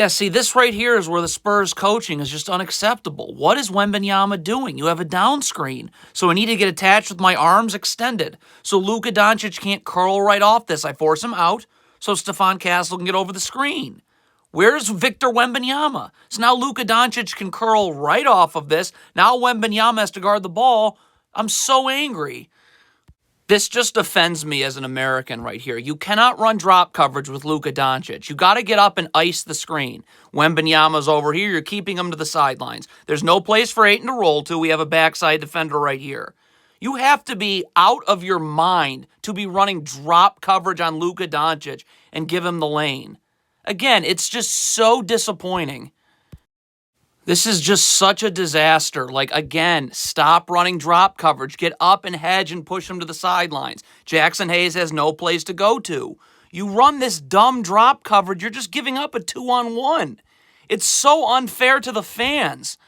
Yeah, see, this right here is where the Spurs coaching is just unacceptable. What is Wembanyama doing? You have a down screen, so I need to get attached with my arms extended. So Luka Doncic can't curl right off this. I force him out so Stephon Castle can get over the screen. Where's Victor Wembanyama? So now Luka Doncic can curl right off of this. Now Wembanyama has to guard the ball. I'm so angry. This just offends me as an American right here. You cannot run drop coverage with Luka Doncic. You got to get up and ice the screen. Wembanyama's over here. You're keeping him to the sidelines. There's no place for Ayton to roll to. We have a backside defender right here. You have to be out of your mind to be running drop coverage on Luka Doncic and give him the lane. Again, it's just so disappointing. This is just such a disaster. Like, again, stop running drop coverage. Get up and hedge and push him to the sidelines. Jackson Hayes has no place to go to. You run this dumb drop coverage, you're just giving up a 2-on-1. It's so unfair to the fans.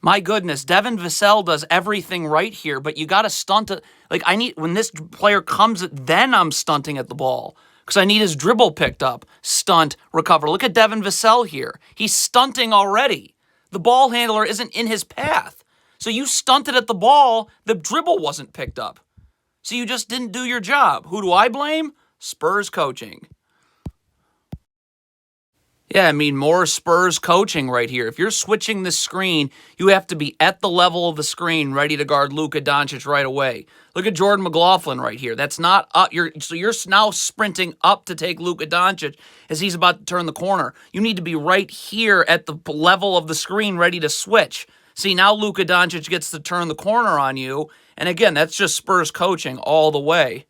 My goodness, Devin Vassell does everything right here, but you got to stunt it. Like, when this player comes, then I'm stunting at the ball because I need his dribble picked up. Stunt, recover. Look at Devin Vassell here. He's stunting already. The ball handler isn't in his path. So you stunted at the ball, the dribble wasn't picked up. So you just didn't do your job. Who do I blame? Spurs coaching. Yeah, I mean, more Spurs coaching right here. If you're switching the screen, you have to be at the level of the screen ready to guard Luka Doncic right away. Look at Jordan McLaughlin right here. That's not up. So you're now sprinting up to take Luka Doncic as he's about to turn the corner. You need to be right here at the level of the screen ready to switch. See, now Luka Doncic gets to turn the corner on you. And again, that's just Spurs coaching all the way.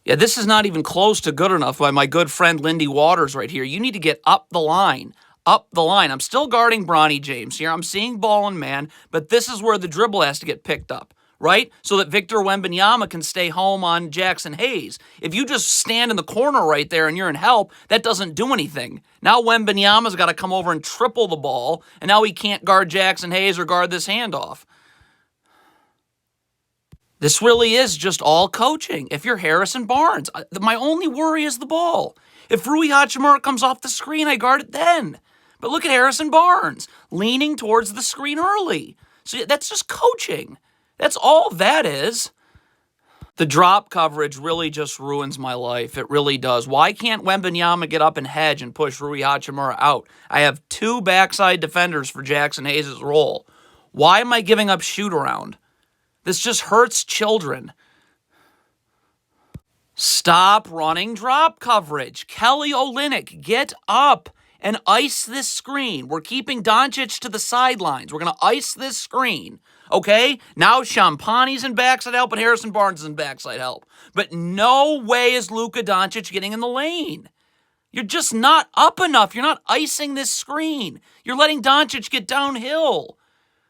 Yeah, this is not even close to good enough by my good friend Lindy Waters right here. You need to get up the line. Up the line. I'm still guarding Bronny James here. I'm seeing ball and man, but this is where the dribble has to get picked up, right? So that Victor Wembanyama can stay home on Jackson Hayes. If you just stand in the corner right there and you're in help, that doesn't do anything. Now Wembanyama's got to come over and triple the ball, and now he can't guard Jackson Hayes or guard this handoff. This really is just all coaching. If you're Harrison Barnes, my only worry is the ball. If Rui Hachimura comes off the screen, I guard it then. But look at Harrison Barnes, leaning towards the screen early. So that's just coaching. That's all that is. The drop coverage really just ruins my life. It really does. Why can't Wembanyama get up and hedge and push Rui Hachimura out? I have two backside defenders for Jackson Hayes' role. Why am I giving up shoot around? This just hurts children. Stop running drop coverage. Kelly Olynyk, get up and ice this screen. We're keeping Doncic to the sidelines. We're going to ice this screen. Okay? Now Champagne's in backside help and Harrison Barnes is in backside help. But no way is Luka Doncic getting in the lane. You're just not up enough. You're not icing this screen. You're letting Doncic get downhill.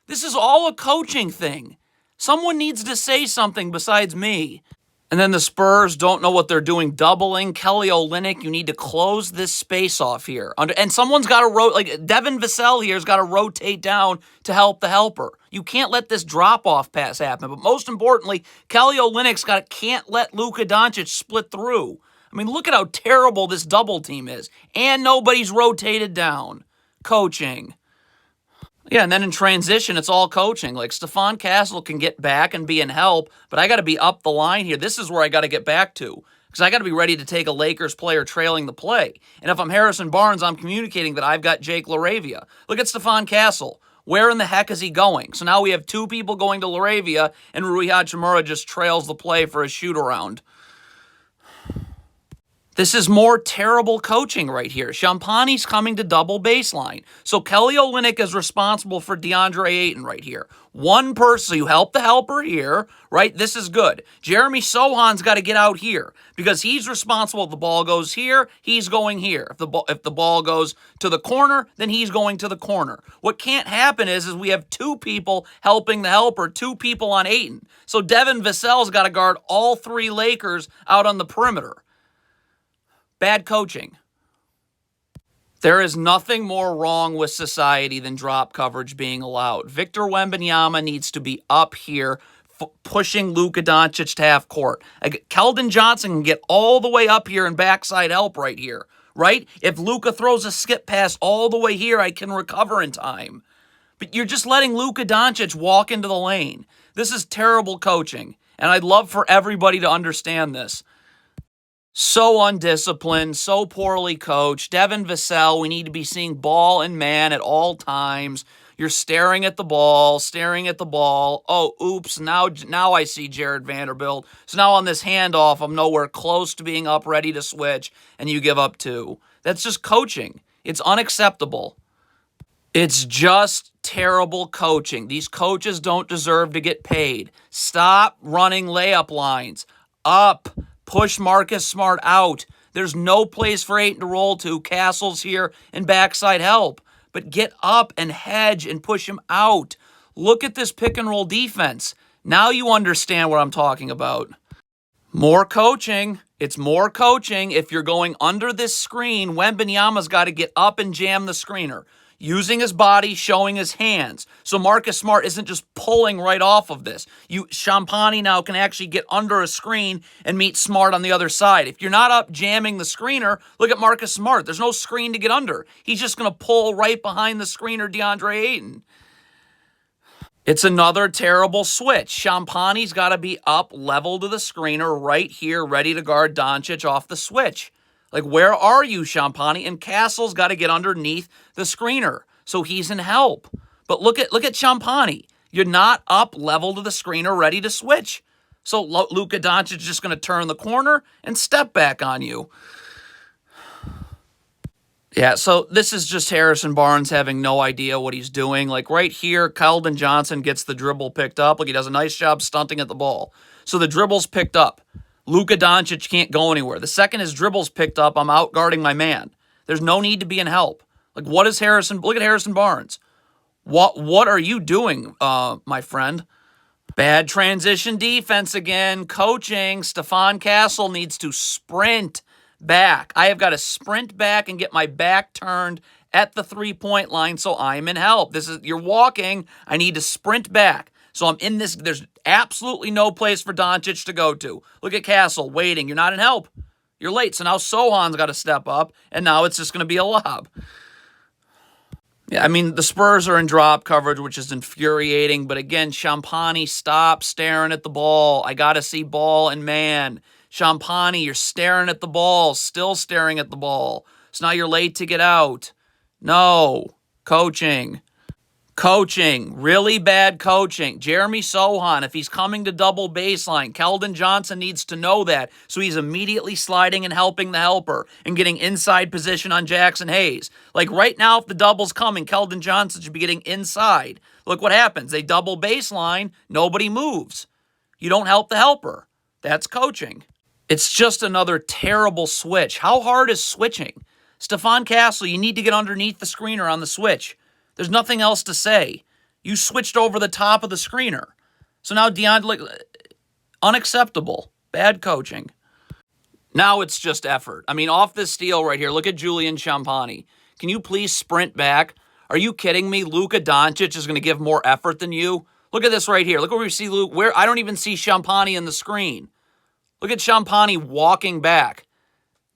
This is all a coaching thing. Someone needs to say something besides me. And then the Spurs don't know what they're doing, doubling. Kelly Olynyk, you need to close this space off here. And someone's got to like Devin Vassell here has got to rotate down to help the helper. You can't let this drop-off pass happen. But most importantly, Kelly Olynyk's can't let Luka Doncic split through. I mean, look at how terrible this double team is. And nobody's rotated down. Coaching. Yeah, and then in transition, it's all coaching. Like, Stephon Castle can get back and be in help, but I got to be up the line here. This is where I got to get back to because I got to be ready to take a Lakers player trailing the play. And if I'm Harrison Barnes, I'm communicating that I've got Jake LaRavia. Look at Stephon Castle. Where in the heck is he going? So now we have two people going to LaRavia, and Rui Hachimura just trails the play for a shoot-around. This is more terrible coaching right here. Champagne's coming to double baseline. So Kelly Olynyk is responsible for DeAndre Ayton right here. One person, you help the helper here, right? This is good. Jeremy Sohan's got to get out here because he's responsible. If the ball goes here, he's going here. If the ball goes to the corner, then he's going to the corner. What can't happen is we have two people helping the helper, two people on Ayton. So Devin Vassell's got to guard all three Lakers out on the perimeter. Bad coaching. There is nothing more wrong with society than drop coverage being allowed. Victor Wembanyama needs to be up here pushing Luka Doncic to half court. Keldon Johnson can get all the way up here and backside help right here. right? If Luka throws a skip pass all the way here, I can recover in time. But you're just letting Luka Doncic walk into the lane. This is terrible coaching, and I'd love for everybody to understand this. So undisciplined, so poorly coached. Devin Vassell, we need to be seeing ball and man at all times. You're staring at the ball, staring at the ball. Oh, oops, now I see Jared Vanderbilt. So now on this handoff, I'm nowhere close to being up ready to switch, and you give up 2. That's just coaching. It's unacceptable. It's just terrible coaching. These coaches don't deserve to get paid. Stop running layup lines. Up. Push Marcus Smart out. There's no place for Ayton to roll to. Castle's here and backside help. But get up and hedge and push him out. Look at this pick and roll defense. Now you understand what I'm talking about. More coaching. It's more coaching. If you're going under this screen, Wembanyama's got to get up and jam the screener. Using his body, showing his hands. So Marcus Smart isn't just pulling right off of this. Champagnie now can actually get under a screen and meet Smart on the other side. If you're not up jamming the screener, look at Marcus Smart. There's no screen to get under. He's just going to pull right behind the screener, DeAndre Ayton. It's another terrible switch. Champagnie's got to be up level to the screener right here, ready to guard Doncic off the switch. Like, where are you, Champagnie? And Castle's got to get underneath the screener, so he's in help. But look at Champagnie. You're not up level to the screener, ready to switch. So Luka Doncic is just going to turn the corner and step back on you. Yeah, so this is just Harrison Barnes having no idea what he's doing. Like right here, Keldon Johnson gets the dribble picked up. Like he does a nice job stunting at the ball. So the dribble's picked up. Luka Doncic can't go anywhere. The second his dribble's picked up, I'm out guarding my man. There's no need to be in help. Like, what is Harrison? Look at Harrison Barnes. What are you doing, my friend? Bad transition defense again. Coaching. Stephon Castle needs to sprint back. I have got to sprint back and get my back turned at the three-point line so I'm in help. You're walking. I need to sprint back. So I'm in this. There's absolutely no place for Doncic to go to. Look at Castle waiting. You're not in help. You're late. So now Sohan's got to step up, and now it's just going to be a lob. Yeah, I mean, the Spurs are in drop coverage, which is infuriating. But again, Champagnie, stop staring at the ball. I got to see ball and man. Champagnie, you're staring at the ball, still staring at the ball. So now you're late to get out. No. Coaching. Coaching, really bad coaching. Jeremy Sohan, if he's coming to double baseline, Keldon Johnson needs to know that. So he's immediately sliding and helping the helper and getting inside position on Jackson Hayes. Like right now, if the double's coming, Keldon Johnson should be getting inside. Look what happens. They double baseline, nobody moves. You don't help the helper. That's coaching. It's just another terrible switch. How hard is switching? Stephon Castle, you need to get underneath the screener on the switch. There's nothing else to say. You switched over the top of the screener. So now DeAndre, unacceptable. Bad coaching. Now it's just effort. I mean, off this steal right here, look at Julian Champagnie. Can you please sprint back? Are you kidding me? Luka Doncic is going to give more effort than you? Look at this right here. Look where we see Luke. Where I don't even see Champagnie in the screen. Look at Champagnie walking back.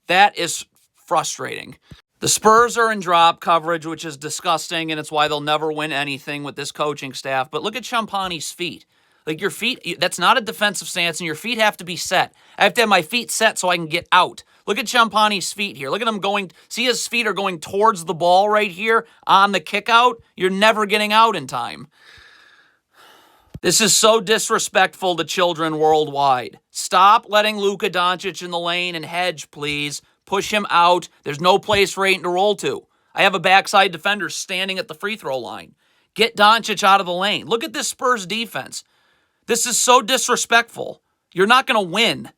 That is frustrating. The Spurs are in drop coverage, which is disgusting, and it's why they'll never win anything with this coaching staff. But look at Champagnie's feet. Like your feet, that's not a defensive stance, and your feet have to be set. I have to have my feet set so I can get out. Look at Champagnie's feet here. Look at him going. See his feet are going towards the ball right here on the kick out. You're never getting out in time. This is so disrespectful to children worldwide. Stop letting Luka Doncic in the lane and hedge, please. Push him out. There's no place for Ayton to roll to. I have a backside defender standing at the free throw line. Get Doncic out of the lane. Look at this Spurs defense. This is so disrespectful. You're not going to win.